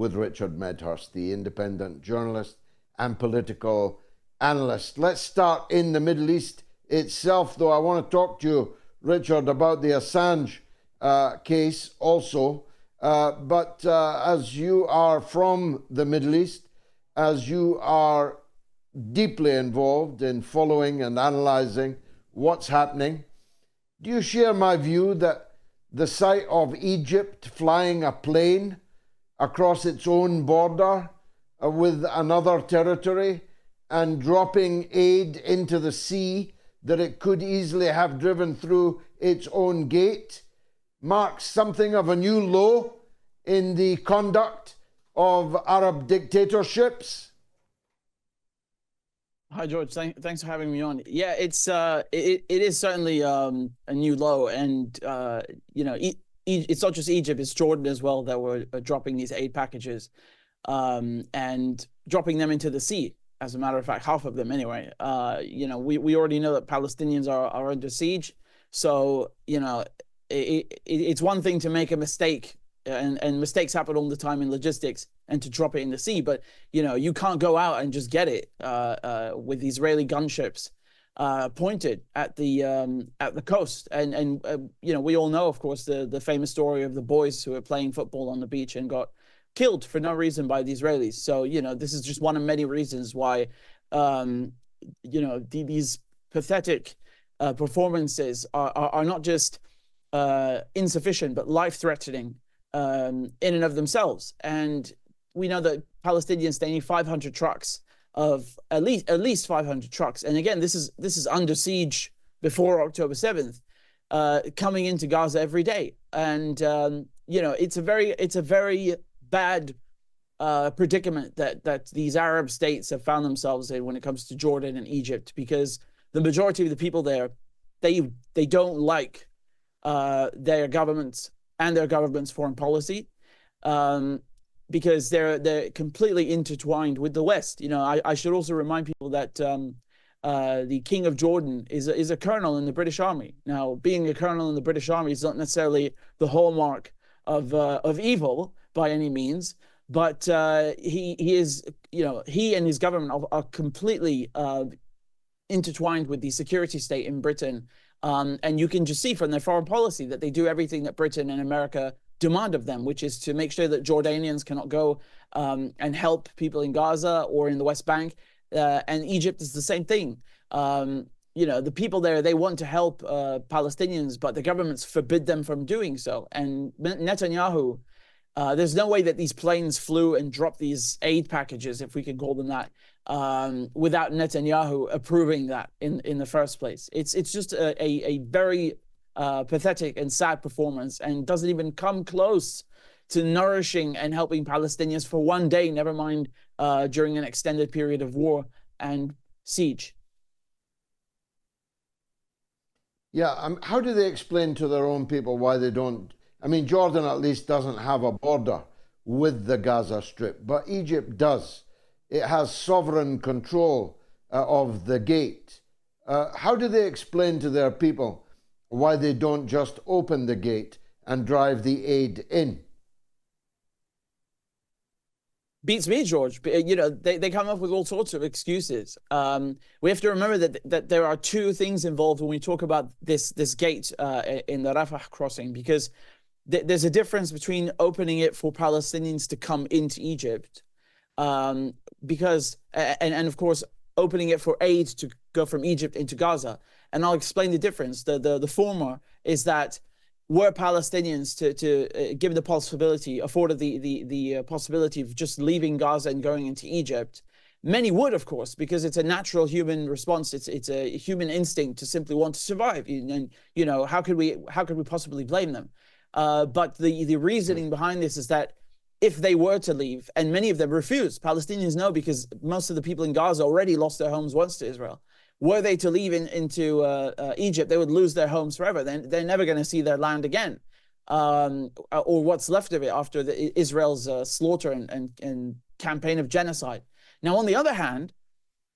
with Richard Medhurst, the independent journalist and political analyst. Let's start in the Middle East itself, though I want to talk to you, Richard, about the Assange case also. But as you are from the Middle East, as you are deeply involved in following and analysing what's happening, do you share my view that the sight of Egypt flying a plane across its own border with another territory and dropping aid into the sea that it could easily have driven through its own gate marks something of a new low in the conduct of Arab dictatorships? Hi, George. Thanks for having me on. Yeah, it is certainly a new low, and you know, it's not just Egypt; it's Jordan as well that were dropping these aid packages, and dropping them into the sea. As a matter of fact, half of them anyway. You know, we already know that Palestinians are under siege, so you know, it's one thing to make a mistake. And mistakes happen all the time in logistics, and to drop it in the sea. But you know, you can't go out and just get it with Israeli gunships pointed at the coast. And you know, we all know, of course, the famous story of the boys who were playing football on the beach and got killed for no reason by the Israelis. So you know, this is just one of many reasons why you know, these pathetic performances are not just insufficient, but life-threatening in and of themselves. And we know that Palestinians, they need 500 trucks of at least 500 trucks. And again, this is under siege before October 7th, coming into Gaza every day. And you know, it's a very bad predicament that these Arab states have found themselves in when it comes to Jordan and Egypt, because the majority of the people there, they don't like their governments and their government's foreign policy, because they're completely intertwined with the West. You know, I should also remind people that the King of Jordan is a colonel in the British Army. Now, being a colonel in the British Army is not necessarily the hallmark of evil by any means, but he is, you know, he and his government are completely intertwined with the security state in Britain. And you can just see from their foreign policy that they do everything that Britain and America demand of them, which is to make sure that Jordanians cannot go and help people in Gaza or in the West Bank. And Egypt is the same thing. You know, the people there, they want to help Palestinians, but the governments forbid them from doing so. And Netanyahu, there's no way that these planes flew and dropped these aid packages, if we can call them that, without Netanyahu approving that in the first place. It's just a very pathetic and sad performance, and doesn't even come close to nourishing and helping Palestinians for one day, never mind during an extended period of war and siege. Yeah, how do they explain to their own people why they don't? I mean, Jordan at least doesn't have a border with the Gaza Strip, but Egypt does. It has sovereign control of the gate. How do they explain to their people why they don't just open the gate and drive the aid in? Beats me, George. You know, they come up with all sorts of excuses. We have to remember that there are two things involved when we talk about this gate in the Rafah crossing, because there's a difference between opening it for Palestinians to come into Egypt, because and of course opening it for aid to go from Egypt into Gaza. And I'll explain the difference. The former is that were Palestinians to give the possibility, afforded the possibility of just leaving Gaza and going into Egypt, many would, of course, because it's a natural human response. It's a human instinct to simply want to survive. And you know, how could we possibly blame them? But the reasoning behind this is that if they were to leave, and many of them refuse, Palestinians know, because most of the people in Gaza already lost their homes once to Israel. Were they to leave into Egypt, they would lose their homes forever. They're never going to see their land again, or what's left of it after Israel's slaughter and campaign of genocide. Now, on the other hand,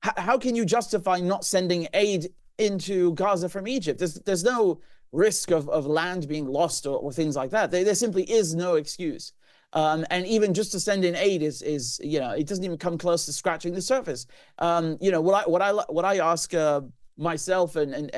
how can you justify not sending aid into Gaza from Egypt? There's no risk of land being lost or things like that. There simply is no excuse. And even just to send in aid is it doesn't even come close to scratching the surface. What I ask myself and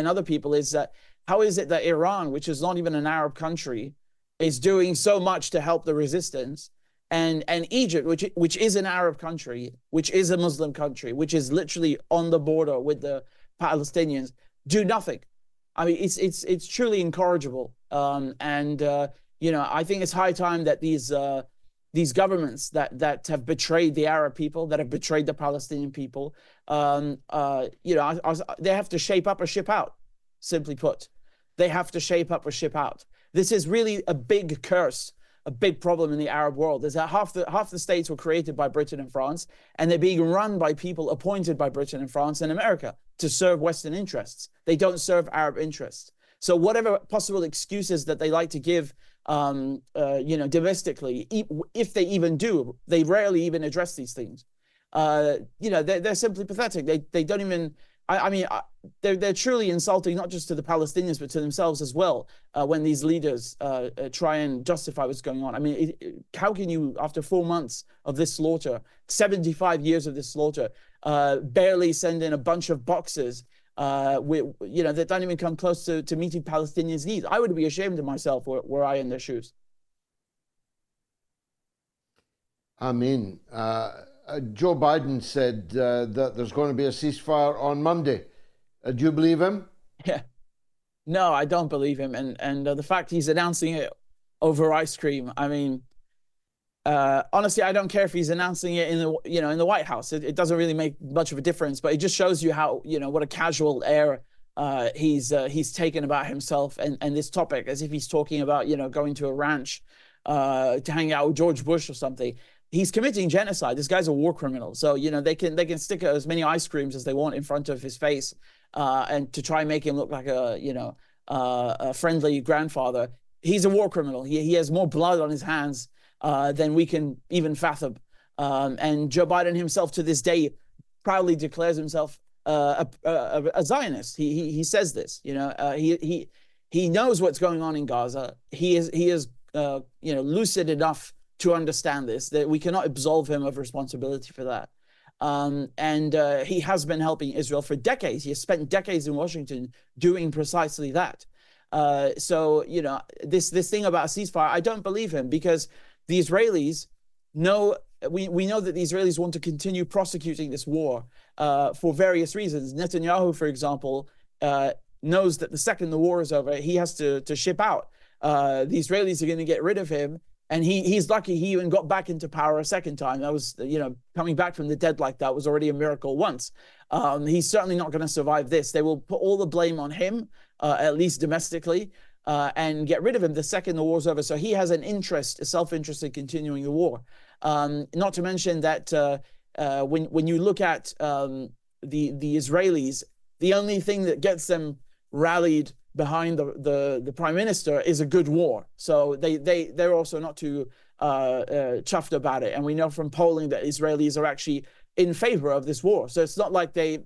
other people is that how is it that Iran, which is not even an Arab country, is doing so much to help the resistance, and Egypt, which is an Arab country, which is a Muslim country, which is literally on the border with the Palestinians, do nothing? I mean, it's truly incorrigible. I think it's high time that these governments that have betrayed the Arab people, that have betrayed the Palestinian people, they have to shape up or ship out. Simply put, they have to shape up or ship out. This is really a big curse, a big problem in the Arab world, is that half the states were created by Britain and France, and they're being run by people appointed by Britain and France and America to serve Western interests. They don't serve Arab interests. So whatever possible excuses that they like to give, domestically, if they even do, they rarely even address these things. They're simply pathetic. They don't even. They're truly insulting, not just to the Palestinians, but to themselves as well, when these leaders try and justify what's going on. I mean, how can you, after 4 months of this slaughter, 75 years of this slaughter, barely send in a bunch of boxes that don't even come close to meeting Palestinians' needs? I would be ashamed of myself were I in their shoes. I mean, Joe Biden said that there's going to be a ceasefire on Monday. Do you believe him? Yeah. No, I don't believe him. And the fact he's announcing it over ice cream, I mean, honestly, I don't care if he's announcing it in the White House. It doesn't really make much of a difference, but it just shows you how, what a casual air he's taken about himself and this topic, as if he's talking about, going to a ranch to hang out with George Bush or something. He's committing genocide. This guy's a war criminal. So, they can stick as many ice creams as they want in front of his face, and to try and make him look like a friendly grandfather. He's a war criminal. He has more blood on his hands than we can even fathom. And Joe Biden himself to this day proudly declares himself a Zionist. He says this. He knows what's going on in Gaza. He is lucid enough to understand this, that we cannot absolve him of responsibility for that. And he has been helping Israel for decades. He has spent decades in Washington doing precisely that. So this thing about a ceasefire, I don't believe him, because the Israelis know, we know that the Israelis want to continue prosecuting this war for various reasons. Netanyahu, for example, knows that the second the war is over, he has to ship out. The Israelis are going to get rid of him. And he's lucky he even got back into power a second time. That was, coming back from the dead like that was already a miracle once. He's certainly not going to survive this. They will put all the blame on him, at least domestically, and get rid of him the second the war's over. So he has an interest, a self-interest in continuing the war. Not to mention that when you look at the Israelis, the only thing that gets them rallied behind the prime minister is a good war. So they're also not too chuffed about it. And we know from polling that Israelis are actually in favor of this war. So it's not like they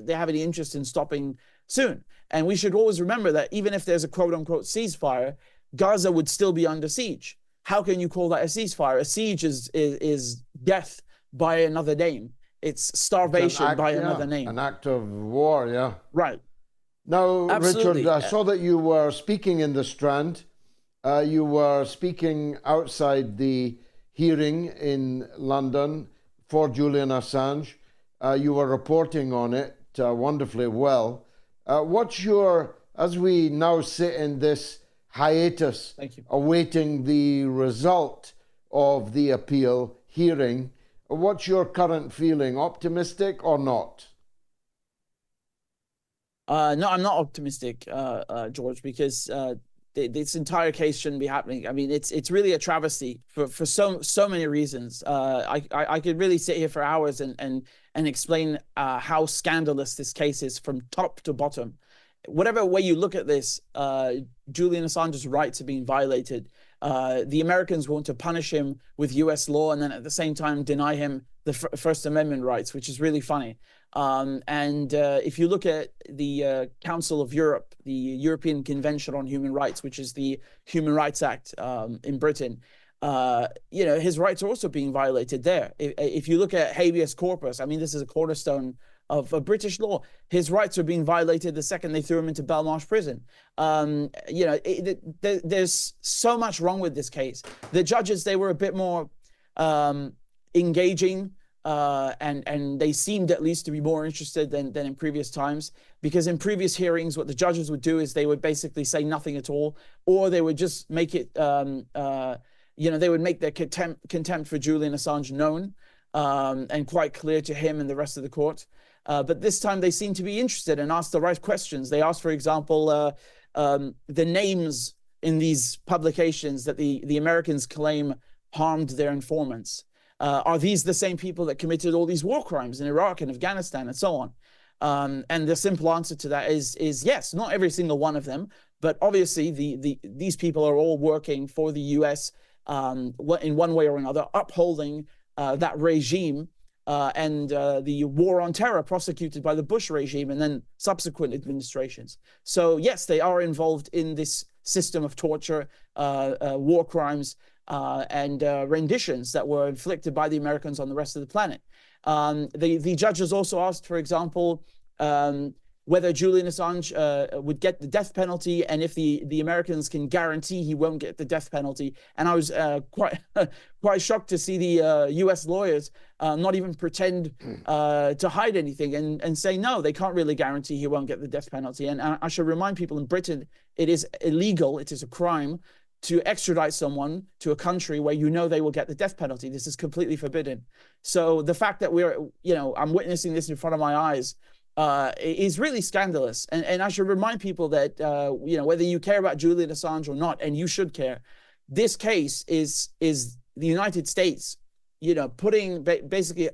have any interest in stopping soon. And we should always remember that even if there's a quote unquote ceasefire, Gaza would still be under siege. How can you call that a ceasefire? A siege is death by another name. It's starvation by another name. An act of war, yeah. Right. Now, Absolutely. Richard, I saw that you were speaking in the Strand. You were speaking outside the hearing in London for Julian Assange. You were reporting on it wonderfully well. As we now sit in this hiatus, awaiting the result of the appeal hearing, what's your current feeling? Optimistic or not? No, I'm not optimistic, George, because this entire case shouldn't be happening. I mean, it's really a travesty for so many reasons. I could really sit here for hours and explain how scandalous this case is from top to bottom. Whatever way you look at this, Julian Assange's rights are being violated. The Americans want to punish him with U.S. law and then at the same time deny him the First Amendment rights, which is really funny. If you look at the Council of Europe, the European Convention on Human Rights, which is the Human Rights Act in Britain, his rights are also being violated there. If you look at habeas corpus, I mean, this is a cornerstone of British law. His rights are being violated the second they threw him into Belmarsh prison. There's so much wrong with this case. The judges, they were a bit more engaging, and they seemed at least to be more interested than in previous times, because in previous hearings, what the judges would do is they would basically say nothing at all, or they would just make it, they would make their contempt for Julian Assange known and quite clear to him and the rest of the court. But this time they seem to be interested and ask the right questions. They asked, for example, the names in these publications that the Americans claim harmed their informants. Are these the same people that committed all these war crimes in Iraq and Afghanistan and so on? And the simple answer to that is yes, not every single one of them, but obviously these people are all working for the US in one way or another, upholding that regime and the war on terror prosecuted by the Bush regime and then subsequent administrations. So yes, they are involved in this system of torture, war crimes, and renditions that were inflicted by the Americans on the rest of the planet. The judges also asked, for example, whether Julian Assange would get the death penalty, and if the Americans can guarantee he won't get the death penalty. And I was quite shocked to see the US lawyers not even pretend to hide anything and say, no, they can't really guarantee he won't get the death penalty. And I should remind people, in Britain, it is illegal, it is a crime to extradite someone to a country where you know they will get the death penalty. This is completely forbidden. So the fact that I'm witnessing this in front of my eyes is really scandalous. And I should remind people that, whether you care about Julian Assange or not, and you should care, this case is the United States, basically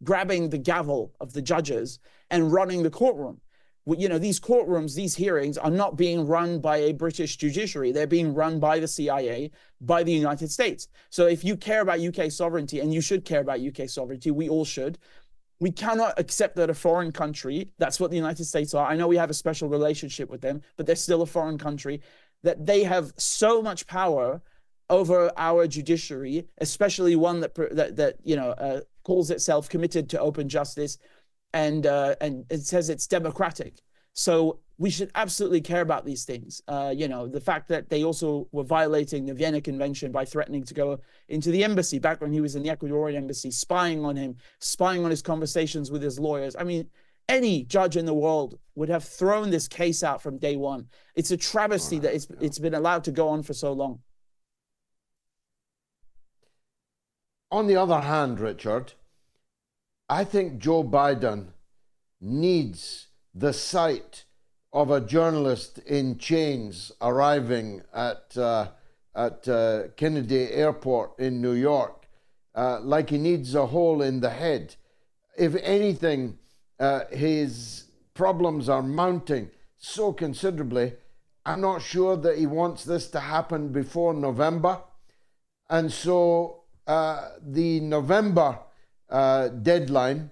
grabbing the gavel of the judges and running the courtroom. These courtrooms, these hearings are not being run by a British judiciary. They're being run by the CIA, by the United States. So if you care about UK sovereignty, and you should care about UK sovereignty, we all should, we cannot accept that a foreign country, that's what the United States are. I know we have a special relationship with them, but they're still a foreign country, that they have so much power over our judiciary, especially one that calls itself committed to open justice, and it says it's democratic. So we should absolutely care about these things. The fact that they also were violating the Vienna Convention by threatening to go into the embassy back when he was in the Ecuadorian embassy, spying on him, spying on his conversations with his lawyers. I mean, any judge in the world would have thrown this case out from day one. It's a travesty that it's been allowed to go on for so long. On the other hand, Richard, I think Joe Biden needs the sight of a journalist in chains arriving at Kennedy Airport in New York, like he needs a hole in the head. If anything, his problems are mounting so considerably. I'm not sure that he wants this to happen before November. And so the November deadline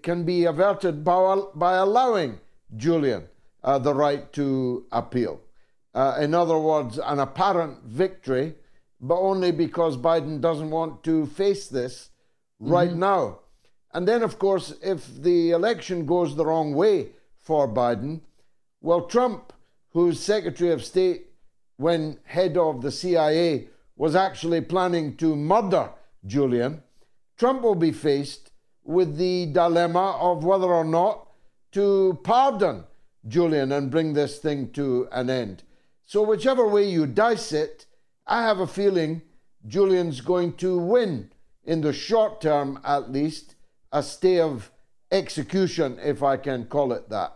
can be averted by allowing Julian the right to appeal. In other words, an apparent victory, but only because Biden doesn't want to face this right now. And then, of course, if the election goes the wrong way for Biden, well, Trump, who's Secretary of State when head of the CIA, was actually planning to murder Julian, Trump will be faced with the dilemma of whether or not to pardon Julian and bring this thing to an end. So whichever way you dice it, I have a feeling Julian's going to win, in the short term at least, a stay of execution, if I can call it that.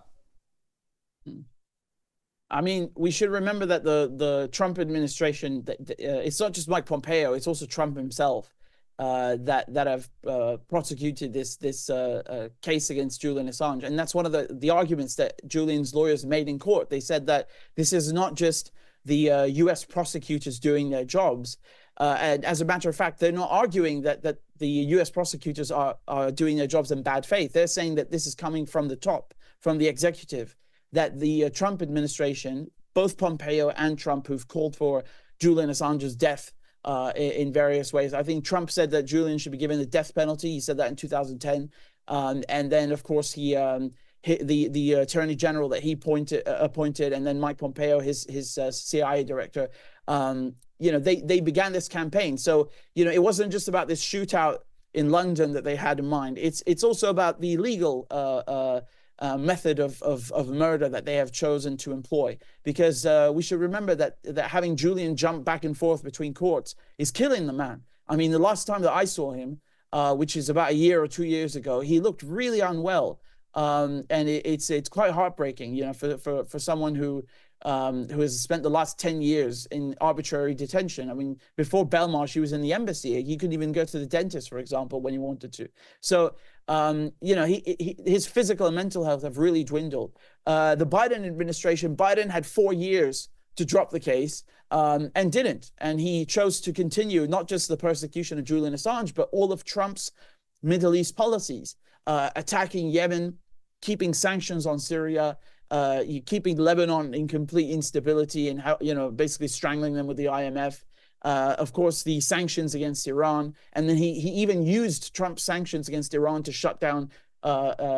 I mean, we should remember that the Trump administration, it's not just Mike Pompeo, it's also Trump himself that have prosecuted this case against Julian Assange. And that's one of the arguments that Julian's lawyers made in court. They said that this is not just the U.S. prosecutors doing their jobs. And as a matter of fact, they're not arguing that the U.S. prosecutors are doing their jobs in bad faith. They're saying that this is coming from the top, from the executive, that the Trump administration, both Pompeo and Trump, who've called for Julian Assange's death in various ways. I think Trump said that Julian should be given the death penalty. He said that in 2010. And then, of course, the attorney general that he appointed, and then Mike Pompeo, his CIA director, they began this campaign. So, it wasn't just about this shootout in London that they had in mind. It's also about the legal method of murder that they have chosen to employ, because we should remember that having Julian jump back and forth between courts is killing the man. I mean, the last time that I saw him, which is about a year or 2 years ago, he looked really unwell. And it's quite heartbreaking, for someone who has spent the last 10 years in arbitrary detention. I mean, before Belmarsh, he was in the embassy. He couldn't even go to the dentist, for example, when he wanted to. So, his physical and mental health have really dwindled. The Biden administration, Biden had 4 years to drop the case and didn't. And he chose to continue not just the persecution of Julian Assange, but all of Trump's Middle East policies, attacking Yemen, keeping sanctions on Syria, keeping Lebanon in complete instability, and basically strangling them with the IMF. Of course, the sanctions against Iran, and then he even used Trump's sanctions against Iran to shut down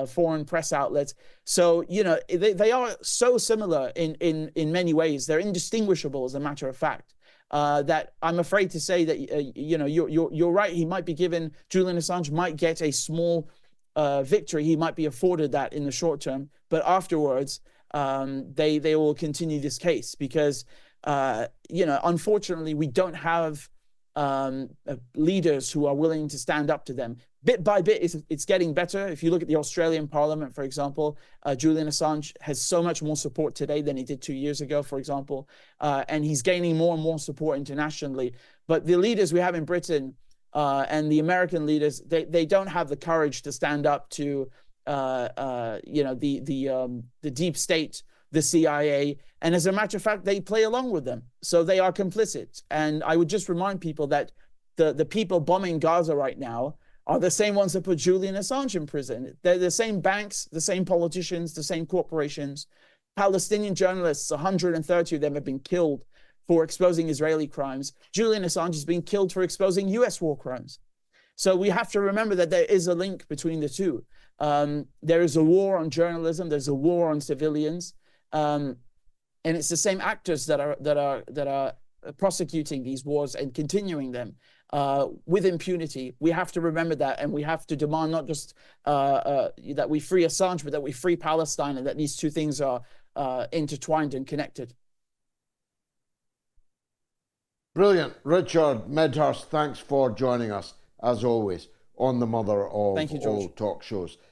foreign press outlets. So they are so similar in many ways. They're indistinguishable, as a matter of fact. That I'm afraid to say that you're right. Julian Assange might get a small victory. He might be afforded that in the short term, but afterwards they will continue this case because unfortunately we don't have leaders who are willing to stand up to them. Bit by bit, it's getting better. If you look at the Australian Parliament, for example, Julian Assange has so much more support today than he did 2 years ago, for example, and he's gaining more and more support internationally. But the leaders we have in Britain and the American leaders, they don't have the courage to stand up to the deep state, the CIA, and as a matter of fact, they play along with them. So they are complicit. And I would just remind people that the people bombing Gaza right now are the same ones that put Julian Assange in prison. They're the same banks, the same politicians, the same corporations. Palestinian journalists, 130 of them have been killed for exposing Israeli crimes. Julian Assange is being killed for exposing US war crimes. So we have to remember that there is a link between the two. There is a war on journalism. There's a war on civilians. And it's the same actors that are prosecuting these wars and continuing them with impunity. We have to remember that, and we have to demand not just that we free Assange, but that we free Palestine, and that these two things are intertwined and connected. Brilliant. Richard Medhurst, thanks for joining us, as always, on the mother of all talk shows.